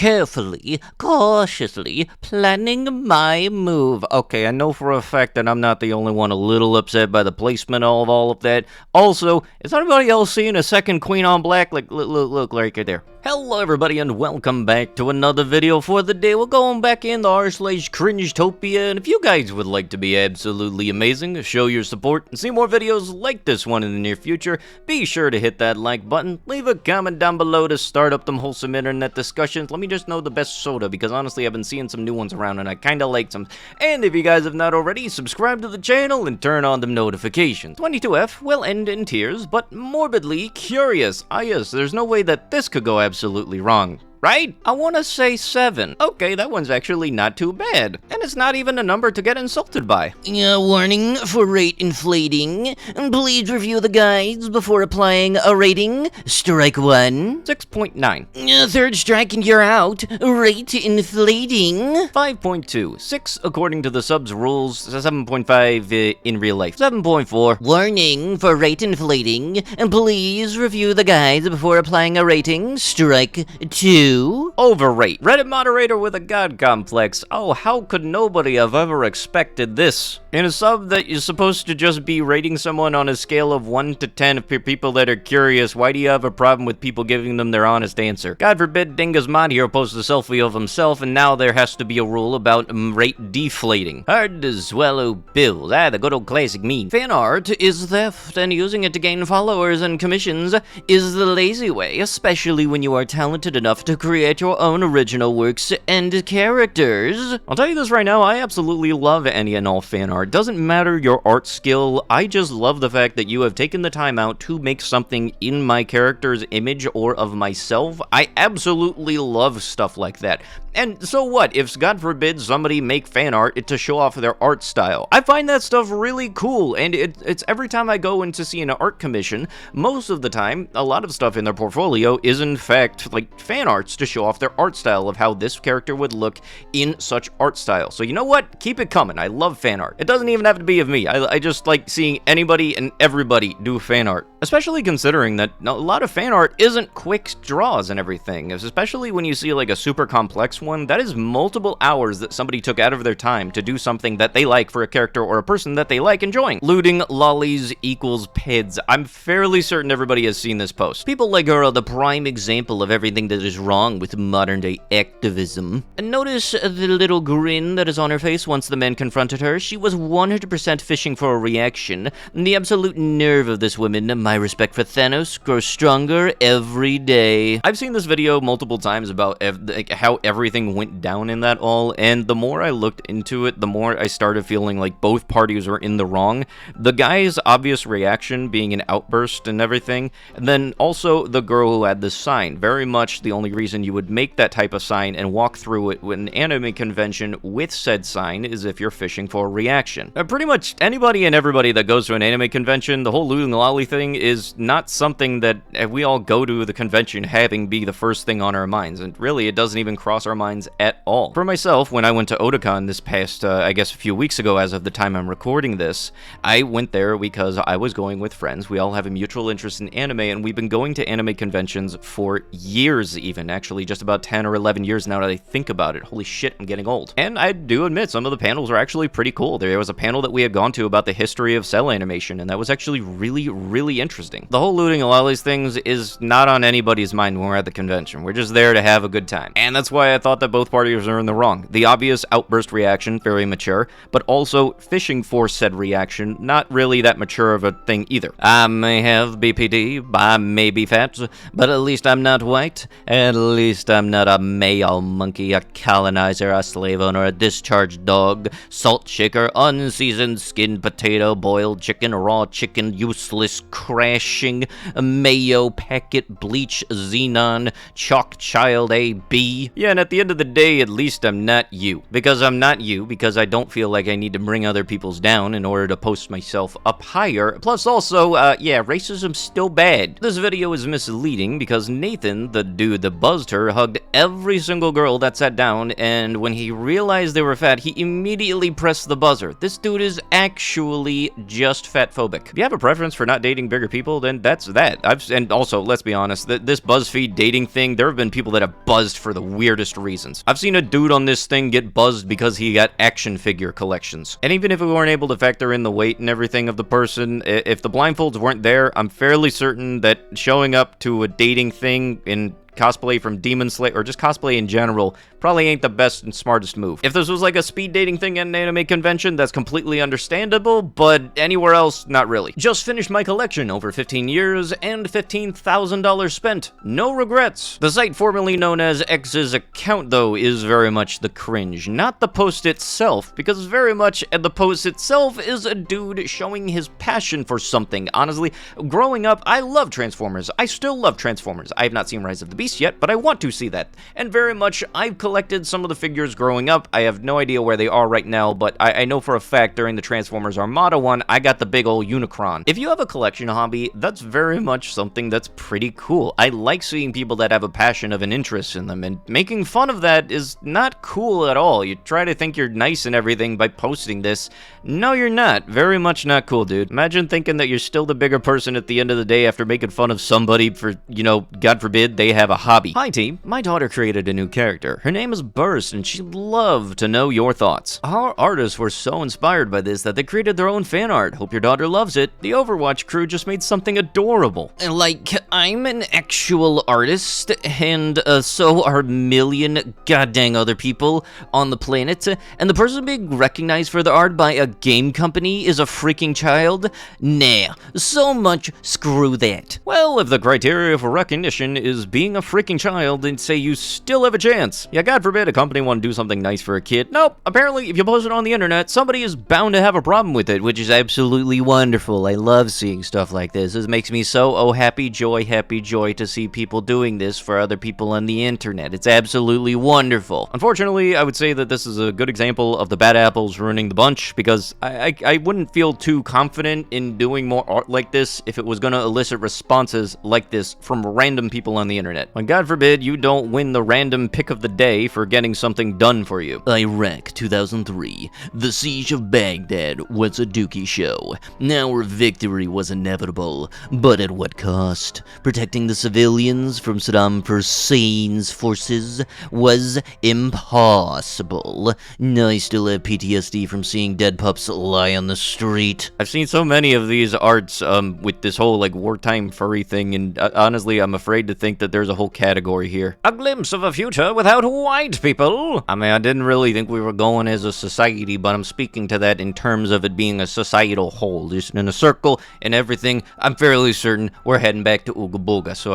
carefully, cautiously planning my move. Okay, I know for a fact that I'm not the only one a little upset by the placement of all of that. Also, is anybody else seeing a second Queen on Black? Like, look right there. Hello everybody and welcome back to another video for the day. We're going back in the r/Cringetopia, and if you guys would like to be absolutely amazing, show your support, and see more videos like this one in the near future, be sure to hit that like button, leave a comment down below to start up them wholesome internet discussions. Let me just know the best soda, because honestly I've been seeing some new ones around and I kinda like some. And if you guys have not already, subscribe to the channel and turn on them notifications. 22F will end in tears, but morbidly curious. Ah yes, there's no way that this could go absolutely wrong. Right? I want to say 7. Okay, that one's actually not too bad. And it's not even a number to get insulted by. Warning for rate inflating. Please review the guides before applying a rating. Strike 1. 6.9. Third strike and you're out. Rate inflating. 5.2. 6 according to the subs rules. 7.5 in real life. 7.4. Warning for rate inflating. Please review the guides before applying a rating. Strike 2. Overrate. Reddit moderator with a god complex. Oh, how could nobody have ever expected this? In a sub that you're supposed to just be rating someone on a scale of 1 to 10 for people that are curious, why do you have a problem with people giving them their honest answer? God forbid Dingus Mod here posts a selfie of himself, and now there has to be a rule about rate deflating. Hard to swallow pills. The good old classic meme. Fan art is theft, and using it to gain followers and commissions is the lazy way, especially when you are talented enough to create your own original works and characters. I'll tell you this right now, I absolutely love any and all fan art. Doesn't matter your art skill, I just love the fact that you have taken the time out to make something in my character's image or of myself. I absolutely love stuff like that. And so what, if God forbid somebody make fan art to show off their art style? I find that stuff really cool, and it's every time I go in to see an art commission, most of the time, a lot of stuff in their portfolio is in fact like fan arts to show off their art style of how this character would look in such art style. So you know what? Keep it coming. I love fan art. It doesn't even have to be of me. I just like seeing anybody and everybody do fan art. Especially considering that a lot of fan art isn't quick draws and everything. Especially when you see like a super complex one, that is multiple hours that somebody took out of their time to do something that they like for a character or a person that they like enjoying. Looting lollies equals PIDs. I'm fairly certain everybody has seen this post. People like her are the prime example of everything that is wrong with modern day activism. And notice the little grin that is on her face once the man confronted her. She was 100% fishing for a reaction. The absolute nerve of this woman. My respect for Thanos grows stronger every day. I've seen this video multiple times about how everything went down in that all, and the more I looked into it, the more I started feeling like both parties were in the wrong. The guy's obvious reaction being an outburst and everything, and then also the girl who had this sign. Very much the only reason you would make that type of sign and walk through it with an anime convention with said sign is if you're fishing for a reaction. Pretty much anybody and everybody that goes to an anime convention, the whole looting lolly thing is not something that we all go to the convention having be the first thing on our minds, and really it doesn't even cross our minds at all. For myself, when I went to Otakon this past, I guess a few weeks ago as of the time I'm recording this, I went there because I was going with friends. We all have a mutual interest in anime, and we've been going to anime conventions for years even, actually just about 10 or 11 years now that I think about it. Holy shit, I'm getting old. And I do admit, some of the panels are actually pretty cool. There was a panel that we had gone to about the history of cell animation, and that was actually really interesting. The whole looting lollies things is not on anybody's mind when we're at the convention. We're just there to have a good time. And that's why I thought that both parties are in the wrong. The obvious outburst reaction, very mature, but also fishing for said reaction, not really that mature of a thing either. I may have BPD, I may be fat, but at least I'm not white. At least I'm not a male monkey, a colonizer, a slave owner, a discharged dog, salt shaker, unseasoned skinned potato, boiled chicken, raw chicken, useless, crashing, mayo packet, bleach, xenon, chalk child AB. Yeah, and at the end of the day, at least I'm not you. Because I'm not you, because I don't feel like I need to bring other people's down in order to post myself up higher. Plus also, yeah, racism's still bad. This video is misleading because Nathan, the dude that buzzed her, hugged every single girl that sat down, and when he realized they were fat, he immediately pressed the buzzer. This dude is actually just fatphobic. If you have a preference for not dating bigger people, then that's that. And also, let's be honest, this BuzzFeed dating thing, there have been people that have buzzed for the weirdest reasons. I've seen a dude on this thing get buzzed because he got action figure collections. And even if we weren't able to factor in the weight and everything of the person, if the blindfolds weren't there, I'm fairly certain that showing up to a dating thing in cosplay from Demon Slayer, or just cosplay in general, probably ain't the best and smartest move. If this was like a speed dating thing at an anime convention, that's completely understandable, but anywhere else, not really. Just finished my collection, over 15 years, and $15,000 spent. No regrets. The site formerly known as X's account, though, is very much the cringe. Not the post itself, because very much the post itself is a dude showing his passion for something. Honestly, growing up, I love Transformers. I still love Transformers. I have not seen Rise of the Beast yet, but I want to see that. And very much, I've collected some of the figures growing up. I have no idea where they are right now, but I know for a fact during the Transformers Armada one, I got the big old Unicron. If you have a collection hobby, that's very much something that's pretty cool. I like seeing people that have a passion of an interest in them, and making fun of that is not cool at all. You try to think you're nice and everything by posting this. No, you're not. Very much not cool, dude. Imagine thinking that you're still the bigger person at the end of the day after making fun of somebody for, you know, God forbid, they have a hobby. Hi team, my daughter created a new character. Her name is Burst, and she'd love to know your thoughts. Our artists were so inspired by this that they created their own fan art. Hope your daughter loves it. The Overwatch crew just made something adorable. Like, I'm an actual artist, and so are a million goddamn other people on the planet, and the person being recognized for the art by a game company is a freaking child? Nah, so much screw that. Well, if the criteria for recognition is being a freaking child, then say you still have a chance. Yeah, God forbid a company want to do something nice for a kid. Nope, apparently if you post it on the internet, somebody is bound to have a problem with it, which is absolutely wonderful. I love seeing stuff like this. This makes me so happy joy to see people doing this for other people on the internet. It's absolutely wonderful. Unfortunately, I would say that this is a good example of the bad apples ruining the bunch, because I wouldn't feel too confident in doing more art like this if it was going to elicit responses like this from random people on the internet. When God forbid you don't win the random pick of the day for getting something done for you. Iraq 2003. The siege of Baghdad was a dookie show. Our victory was inevitable, but at what cost? Protecting the civilians from Saddam Hussein's forces was impossible. I still have PTSD from seeing dead pups lie on the street. I've seen so many of these arts with this whole like wartime furry thing, and honestly I'm afraid to think that there's a whole category here. A glimpse of a future without white people. I mean, I didn't really think we were going as a society, but I'm speaking to that in terms of it being a societal whole, just in a circle and everything. I'm fairly certain we're heading back to Ooga Booga, so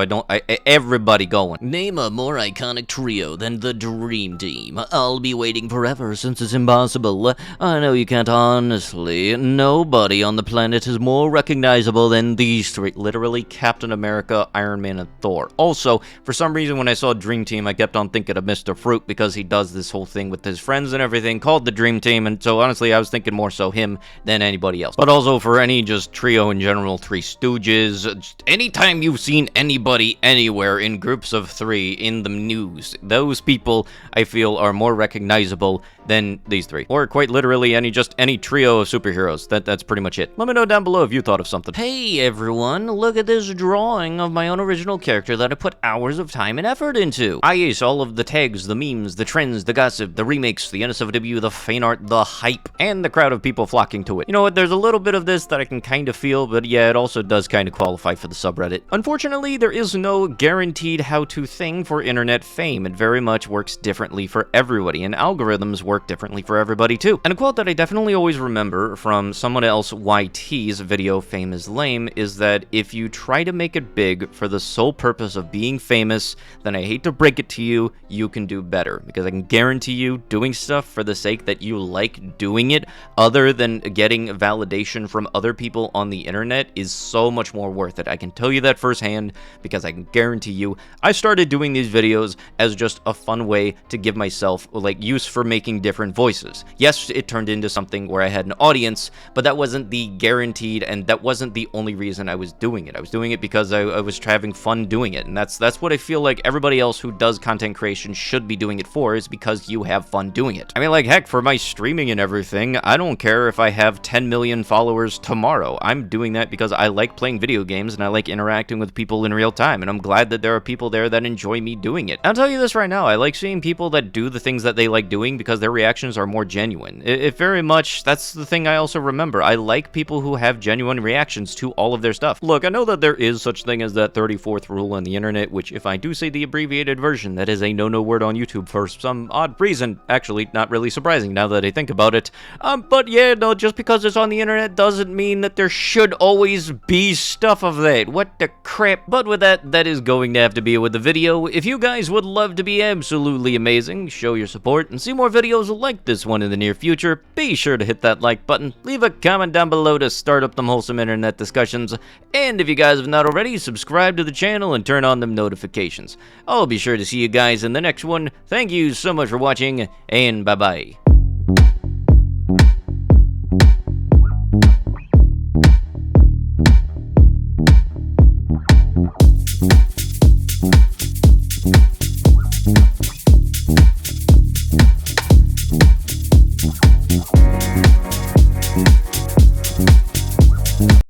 everybody going. Name a more iconic trio than the Dream Team. I'll be waiting forever since it's impossible. I know you can't honestly. Nobody on the planet is more recognizable than these three. Literally Captain America, Iron Man, and Thor. Also, for some reason when I saw Dream Team, I kept on thinking of Mr. Fruit because he does this whole thing with his friends and everything called the Dream Team, and so honestly I was thinking more so him than anybody else. But also for any just trio in general, Three Stooges, just anytime you've seen anybody anywhere in groups of three in the news, those people I feel are more recognizable than these three. Or quite literally any trio of superheroes. That's pretty much it. Let me know down below if you thought of something. Hey everyone, look at this drawing of my own original character that I put hours of time and effort into. I ace all of the tags, the memes, the trends, the gossip, the remakes, the NSFW, the fan art, the hype, and the crowd of people flocking to it. You know what, there's a little bit of this that I can kind of feel, but yeah, it also does kind of qualify for the subreddit. Unfortunately, there is no guaranteed how-to thing for internet fame. It very much works differently for everybody, and algorithms work differently for everybody too. And a quote that I definitely always remember from someone else YT's video Fame is Lame is that if you try to make it big for the sole purpose of being famous, then I hate to break it to you, you can do better. Because I can guarantee you, doing stuff for the sake that you like doing it, other than getting validation from other people on the internet, is so much more worth it. I can tell you that firsthand, because I can guarantee you, I started doing these videos as just a fun way to give myself, like, use for making different voices. Yes, it turned into something where I had an audience, but that wasn't the guaranteed, and that wasn't the only reason I was doing it. I was doing it because I was having fun doing it, and that's what I feel like everybody else who does content creation should be doing it for, is because you have fun doing it. I mean, like, heck, for my streaming and everything, I don't care if I have 10 million followers tomorrow. I'm doing that because I like playing video games and I like interacting with people in real time, and I'm glad that there are people there that enjoy me doing it. I'll tell you this right now, I like seeing people that do the things that they like doing because their reactions are more genuine. It very much, that's the thing I also remember. I like people who have genuine reactions to all of their stuff. Look, I know that there is such thing as that 34th rule on the internet, which, if I do say the abbreviated version, that is a no-no word on YouTube for some odd reason. Actually, not really surprising now that I think about it. But yeah, no, just because it's on the internet doesn't mean that there should always be stuff of that. What the crap? But with that, that is going to have to be it with the video. If you guys would love to be absolutely amazing, show your support, and see more videos like this one in the near future, be sure to hit that like button, leave a comment down below to start up them wholesome internet discussions, and if you guys have not already, subscribe to the channel and turn on them notifications. I'll be sure to see you guys in the next one. Thank you so much for watching, and bye-bye.